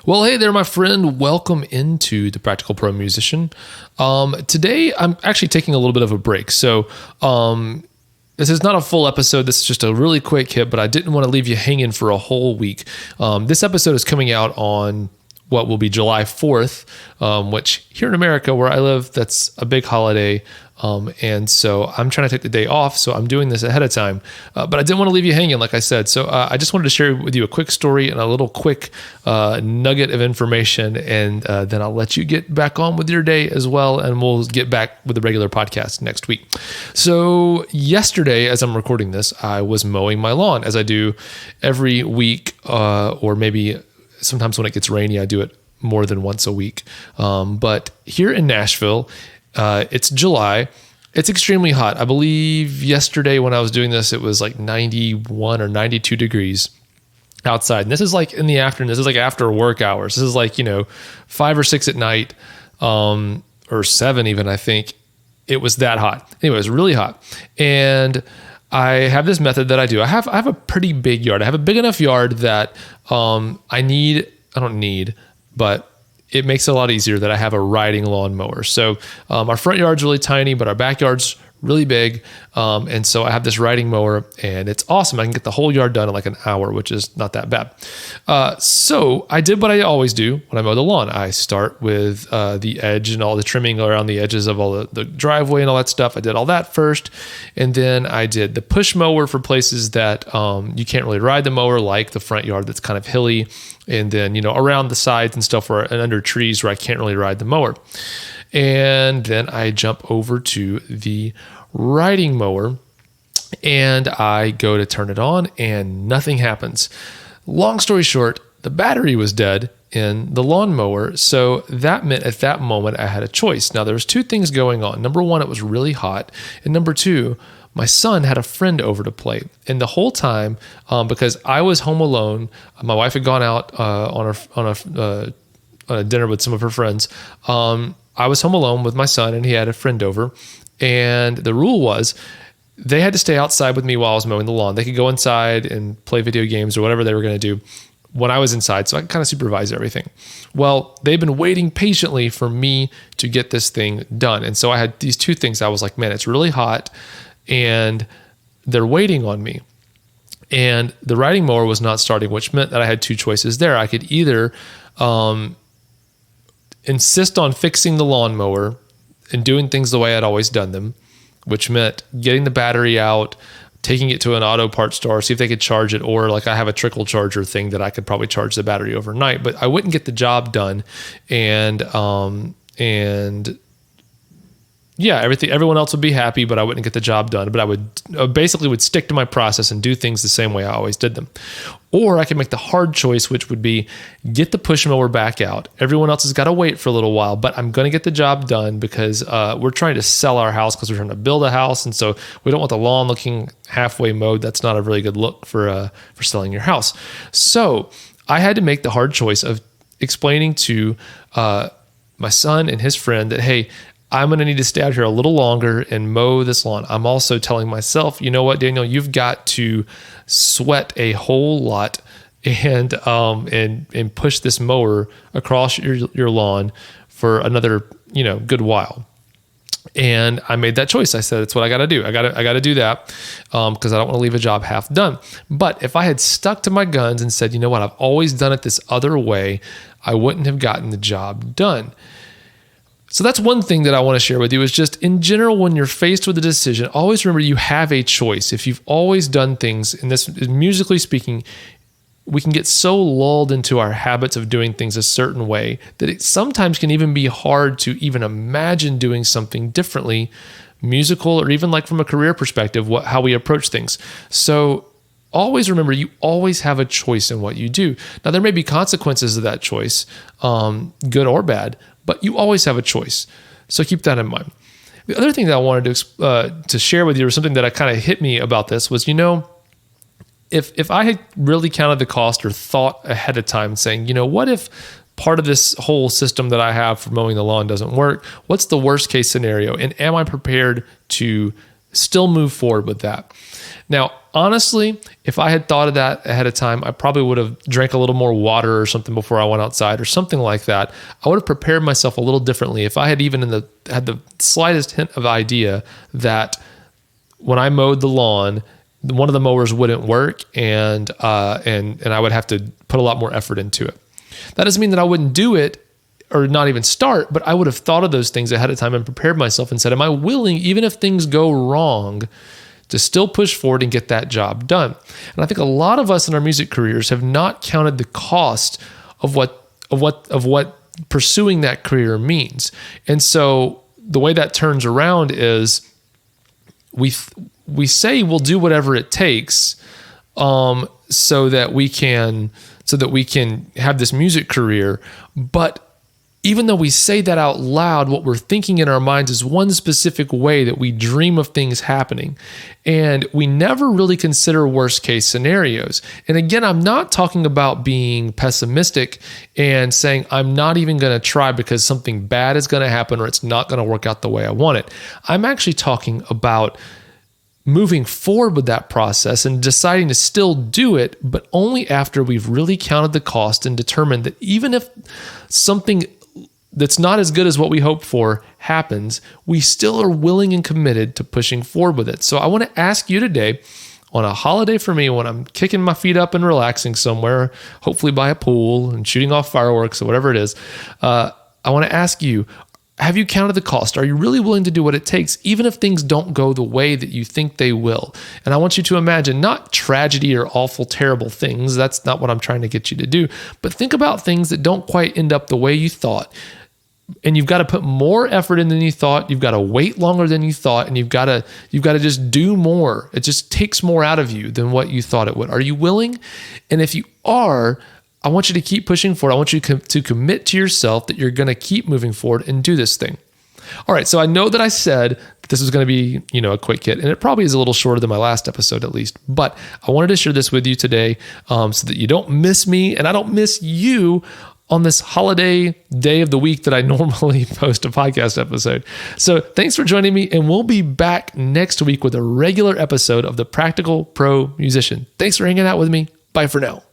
Well, hey there, my friend. Welcome into the Practical Pro Musician. Today, I'm actually taking a little bit of a break. So, this is not a full episode. This is just a really quick hit, but I didn't want to leave you hanging for a whole week. This episode is coming out on what will be July 4th, which here in America, where I live, that's a big holiday. And so I'm trying to take the day off. So I'm doing this ahead of time, but I didn't want to leave you hanging, like I said. So I just wanted to share with you a quick story and a little quick nugget of information. And then I'll let you get back on with your day as well. And we'll get back with the regular podcast next week. So yesterday, as I'm recording this, I was mowing my lawn as I do every week, or maybe sometimes when it gets rainy, I do it more than once a week. But here in Nashville, it's July. It's extremely hot. I believe yesterday when I was doing this, it was like 91 or 92 degrees outside. And this is like in the afternoon. This is like after work hours. This is like, 5 or 6 at night, or 7 even, I think. It was that hot. Anyway, it was really hot. And I have this method that I do. I have a pretty big yard. I have a big enough yard that but it makes it a lot easier that I have a riding lawn mower. So our front yard's really tiny, but our backyard's really big. And so I have this riding mower and it's awesome. I can get the whole yard done in like an hour, which is not that bad. So I did what I always do when I mow the lawn. I start with the edge and all the trimming around the edges of all the driveway and all that stuff. I did all that first. And then I did the push mower for places that you can't really ride the mower, like the front yard that's kind of hilly. And then, around the sides and stuff and under trees where I can't really ride the mower. And then I jump over to the riding mower and I go to turn it on and nothing happens. Long story short, the battery was dead in the lawnmower. So that meant at that moment I had a choice. Now there was 2 things going on. Number 1, it was really hot. And number 2, my son had a friend over to play. And the whole time, because I was home alone, my wife had gone out on a dinner with some of her friends. I was home alone with my son and he had a friend over. And the rule was they had to stay outside with me while I was mowing the lawn. They could go inside and play video games or whatever they were going to do when I was inside. So I could kind of supervise everything. Well, they've been waiting patiently for me to get this thing done. And so I had these 2 things. I was like, man, it's really hot and they're waiting on me. And the riding mower was not starting, which meant that I had 2 choices there. I could either insist on fixing the lawnmower and doing things the way I'd always done them, which meant getting the battery out, taking it to an auto parts store, see if they could charge it, or like I have a trickle charger thing that I could probably charge the battery overnight, but I wouldn't get the job done. And everyone else would be happy, but I wouldn't get the job done. But I would basically stick to my process and do things the same way I always did them. Or I could make the hard choice, which would be get the push mower back out. Everyone else has got to wait for a little while, but I'm going to get the job done because we're trying to sell our house because we're trying to build a house. And so we don't want the lawn looking halfway mowed. That's not a really good look for selling your house. So I had to make the hard choice of explaining to my son and his friend that, hey, I'm going to need to stay out here a little longer and mow this lawn. I'm also telling myself, you know what, Daniel, you've got to sweat a whole lot and push this mower across your lawn for another, good while. And I made that choice. I said, that's what I got to do. I got to do that because I don't want to leave a job half done. But if I had stuck to my guns and said, you know what, I've always done it this other way, I wouldn't have gotten the job done. So that's one thing that I want to share with you is just in general, when you're faced with a decision, always remember you have a choice. If you've always done things, and this is musically speaking, we can get so lulled into our habits of doing things a certain way that it sometimes can even be hard to even imagine doing something differently, musical, or even like from a career perspective, how we approach things. So always remember, you always have a choice in what you do. Now, there may be consequences of that choice, good or bad, but you always have a choice. So keep that in mind. The other thing that I wanted to share with you, or something that kind of hit me about this, was, if I had really counted the cost or thought ahead of time saying, what if part of this whole system that I have for mowing the lawn doesn't work? What's the worst case scenario? And am I prepared to still move forward with that. Now, honestly, if I had thought of that ahead of time, I probably would have drank a little more water or something before I went outside or something like that. I would have prepared myself a little differently if I had even had the slightest hint of idea that when I mowed the lawn, one of the mowers wouldn't work and I would have to put a lot more effort into it. That doesn't mean that I wouldn't do it or not even start, but I would have thought of those things ahead of time and prepared myself and said, am I willing, even if things go wrong, to still push forward and get that job done? And I think a lot of us in our music careers have not counted the cost of what pursuing that career means. And so the way that turns around is we say we'll do whatever it takes so that we can have this music career, but even though we say that out loud, what we're thinking in our minds is one specific way that we dream of things happening. And we never really consider worst case scenarios. And again, I'm not talking about being pessimistic and saying, I'm not even going to try because something bad is going to happen or it's not going to work out the way I want it. I'm actually talking about moving forward with that process and deciding to still do it, but only after we've really counted the cost and determined that even if something that's not as good as what we hoped for happens, we still are willing and committed to pushing forward with it. So I want to ask you today, on a holiday for me, when I'm kicking my feet up and relaxing somewhere, hopefully by a pool and shooting off fireworks or whatever it is, I want to ask you, have you counted the cost? Are you really willing to do what it takes, even if things don't go the way that you think they will? And I want you to imagine not tragedy or awful, terrible things. That's not what I'm trying to get you to do. But think about things that don't quite end up the way you thought. And you've got to put more effort in than you thought. You've got to wait longer than you thought. And you've got to just do more. It just takes more out of you than what you thought it would. Are you willing? And if you are, I want you to keep pushing forward. I want you to commit to yourself that you're going to keep moving forward and do this thing. All right. So I know that I said this was going to be, a quick hit, and it probably is a little shorter than my last episode at least, but I wanted to share this with you today so that you don't miss me and I don't miss you on this holiday day of the week that I normally post a podcast episode. So thanks for joining me, and we'll be back next week with a regular episode of The Practical Pro Musician. Thanks for hanging out with me. Bye for now.